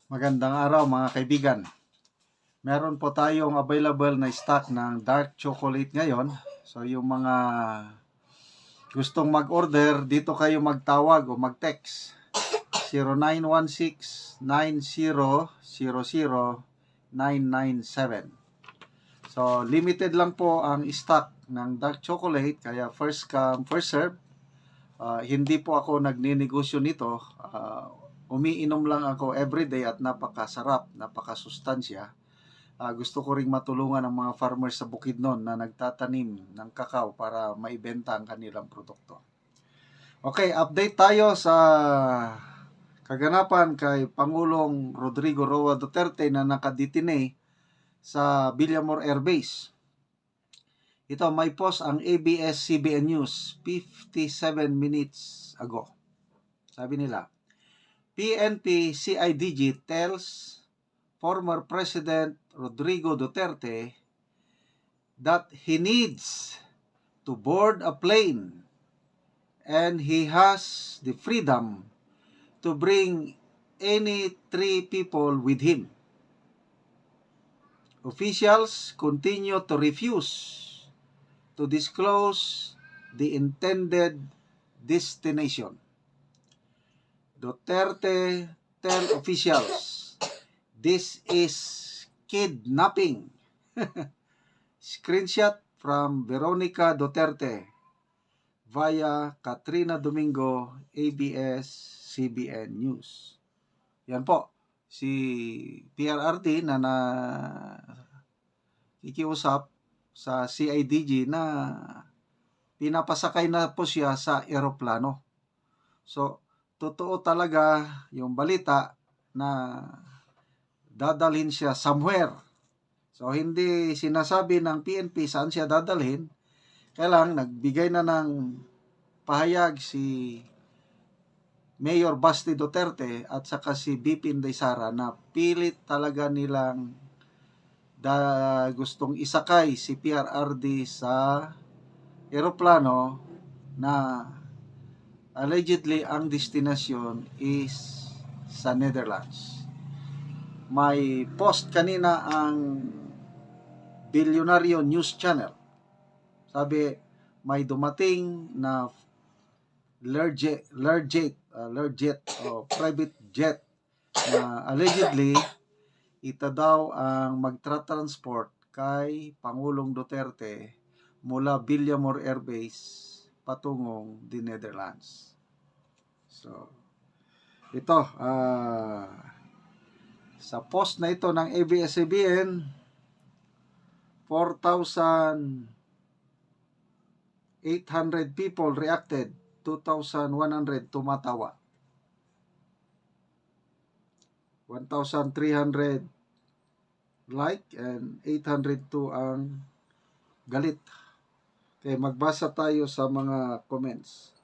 Magandang araw mga kaibigan. Meron po tayong available na stock ng dark chocolate ngayon. So yung mga gustong mag-order, dito kayo magtawag o mag-text. 0916-9000-997. So limited lang po ang stock ng dark chocolate, kaya first come, first serve. Hindi po ako nagninegosyo nito. Umiinom lang ako everyday at napakasarap, napakasustansya. Gusto ko ring matulungan ang mga farmers sa Bukidnon na nagtatanim ng kakao para maibenta ang kanilang produkto. Okay, update tayo sa kaganapan kay Pangulong Rodrigo Roa Duterte na nakadetine sa Villamor Air Base. Ito, may post ang ABS-CBN News 57 minutes ago. Sabi nila, PNP CIDG tells former President Rodrigo Duterte that he needs to board a plane and he has the freedom to bring any 3 people with him. Officials continue to refuse to disclose the intended destination. Duterte tell officials, this is kidnapping. Screenshot from Veronica Duterte via Katrina Domingo, ABS-CBN News. Yan po, si PRRD na ikiusap sa CIDG na pinapasakay na po siya sa eroplano. So, totoo talaga yung balita na dadalhin siya somewhere. So, hindi sinasabi ng PNP saan siya dadalhin. Kailang nagbigay na ng pahayag si Mayor Basti Duterte at saka si BP Inday Sara na pilit talaga nilang gustong isakay si PRRD sa eroplano na allegedly ang destination is sa Netherlands. May post kanina ang Bilyonaryo News Channel. Sabi, may dumating na Learjet o private jet na allegedly ito daw ang magtra-transport kay Pangulong Duterte mula Villamor Air Base patungong the Netherlands. So, ito, sa post na ito ng ABS-CBN, 4,800 people reacted, 2,100 tumatawa. 1,300 like and 802 ang galit. Okay, magbasa tayo sa mga comments.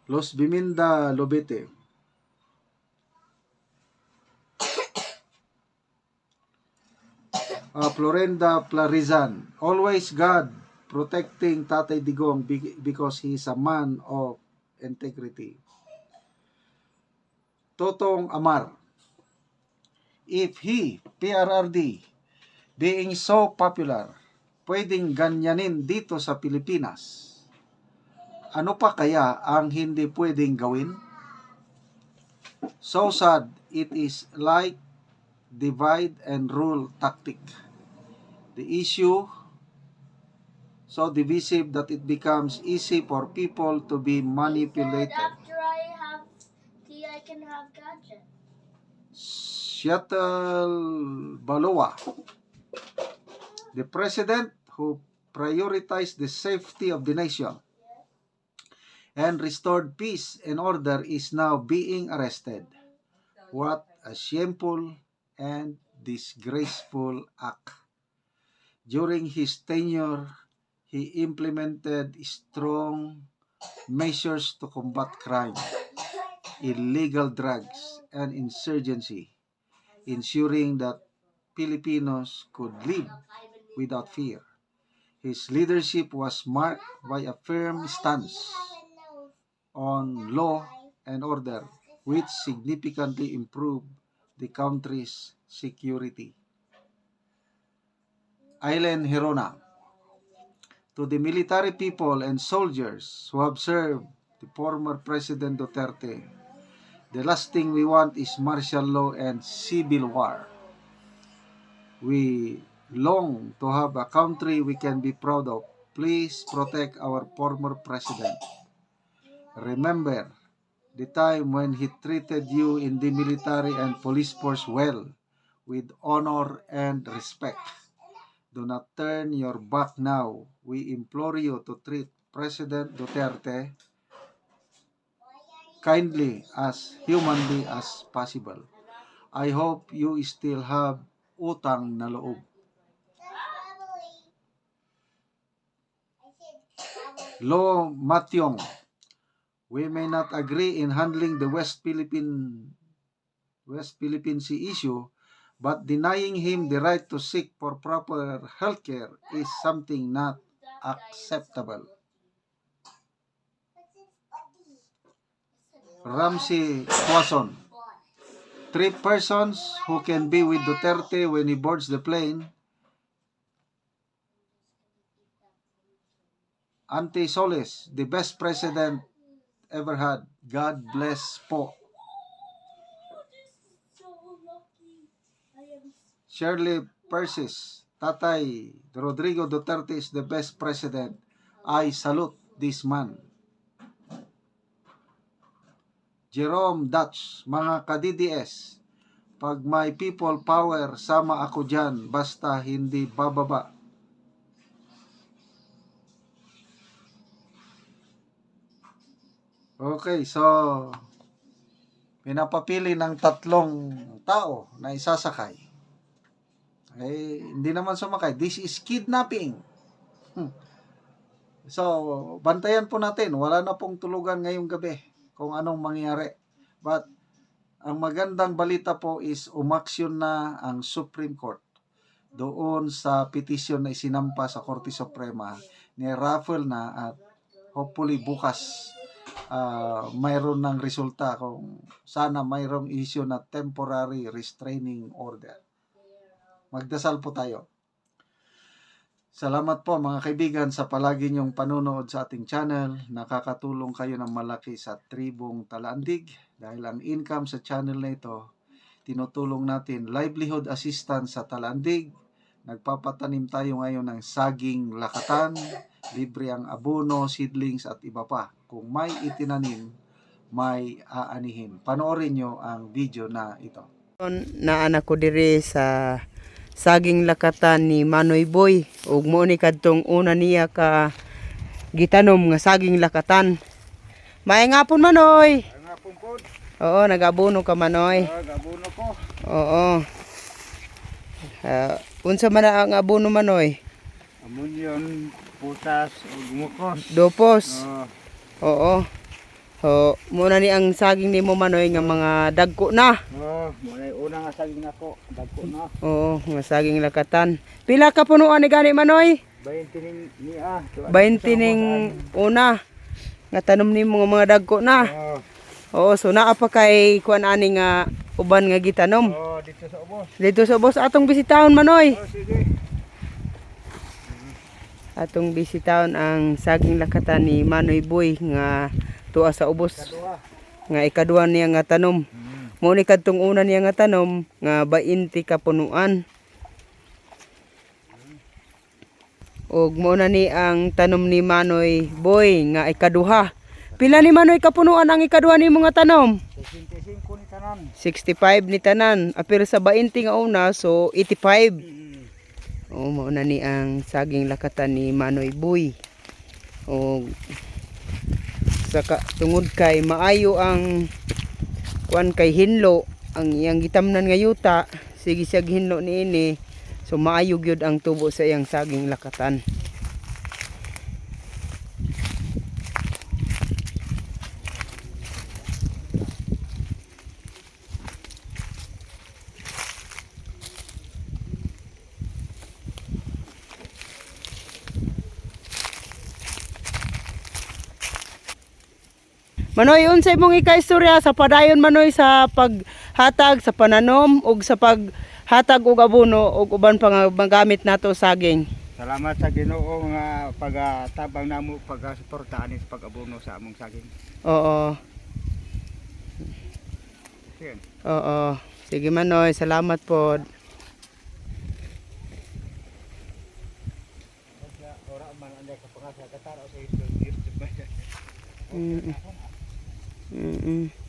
Los Biminda Lobete. Florenda Plarizan. Always God protecting Tatay Digong because he is a man of integrity. Totong Amar. If he, PRRD, being so popular, pwedeng ganyanin dito sa Pilipinas, ano pa kaya ang hindi pwedeng gawin? So sad, it is like divide and rule tactic. The issue so divisive that it becomes easy for people to be manipulated. After I have tea, I can have gadget. Seattle Baloa. The president who prioritized the safety of the nation and restored peace and order is now being arrested. What a shameful and disgraceful act. During his tenure, he implemented strong measures to combat crime, illegal drugs, and insurgency, ensuring that Filipinos could live without fear. His leadership was marked by a firm stance on law and order which significantly improved the country's security. Aileen Hirona. To the military people and soldiers who have served the former President Duterte, the last thing we want is martial law and civil war. We long to have a country we can be proud of. Please protect our former president. Remember the time when he treated you in the military and police force well, with honor and respect. Do not turn your back now. We implore you to treat President Duterte kindly, as humanly as possible. I hope you still have utang na loob. Lo Matyong. We may not agree in handling the West Philippine Sea issue, but denying him the right to seek for proper healthcare is something not acceptable. Ramsey Quason. 3 persons who can be with Duterte when he boards the plane. Auntie Solis, the best president ever had. God bless po. Shirley Persis, Tatay Rodrigo Duterte is the best president. I salute this man. Jerome Dutch, mga ka-DDS, pag may people power, sama ako dyan, basta hindi bababa. Okay, so pinapapili ng 3 tao na isasakay. Hindi naman sumakay. This is kidnapping. So, bantayan po natin. Wala na pong tulugan ngayong gabi kung anong mangyari. But, ang magandang balita po is umaksyon na ang Supreme Court doon sa petisyon na isinampa sa Korte Suprema. Ni-raffle na at hopefully bukas mayroon ng resulta kung sana mayroong issue na temporary restraining order. Magdasal po tayo. Salamat po mga kaibigan sa palagi niyong panunood sa ating channel. Nakakatulong kayo ng malaki sa tribong Talaandig dahil ang income sa channel na ito, tinutulong natin livelihood assistance sa Talaandig. Nagpapatanim tayo ngayon ng saging lakatan, libre ang abono, seedlings at iba pa. Kung may itinanim, may aanihin. Panoorin nyo ang video na ito. Na anak ko diri sa saging lakatan ni Manoy Boy ug mo ni kadtong una niya ka gitanom nga saging lakatan. Maay ngapon Manoy. Ngapon po. Oo, nagabuno ka Manoy. Gabuno ko. Oo. Unsa man ang abono Manoy? Ammonium, putas, ug mukos. Dopos. Oo. So, muna ni ang saging nimo Manoy nga mga dagko na. Muna una nga saging nako, dagko na. Oo, nga saging lakatan. Pila ka punuan ni gani Manoy? 20 niya. 20 ning una. Nga tanom nimo nga mga dagko na. Oo, so naa pa kay kuan ani nga uban nga gitanom. Dito sa ubos. Dito sa ubos atong bisitahon Manoy. Sige. Atong bisitahon ang saging lakatan ni Manoy Boy nga tuwa sa ubos. Nga ikaduha niya nga tanom. Mo ni kadtong una niya nga tanom nga 20 ka punuan. Og mo na ni ang tanom ni Manoy Boy nga ikaduha. Pila ni Manoy ka punuan ang ikaduha ni mga tanom? 65 ni tanan. 65 ni tanan. Apil sa 20 nga una so 85. O mo na ni ang saging lakatan ni Manoy Boy. O saka tungod kay maayo ang kuan kay hinlo ang iyang gitamnan nga yuta, sige siya hinlo niini. So maayo gyud ang tubo sa iyang saging lakatan. Manoy, unsay mong ikaistorya sa padayon Manoy sa paghatag sa pananom ug sa paghatag og abono ug uban pa nga magamit nato saging. Salamat sa Ginoo nga pagtabang namo pagsuporta ani sa pag-abono sa among saging. Oo. Yan. Oo. Sige Manoy, salamat po. Ora man anda ka pangasa kataro sa YouTube. Mm. Mm.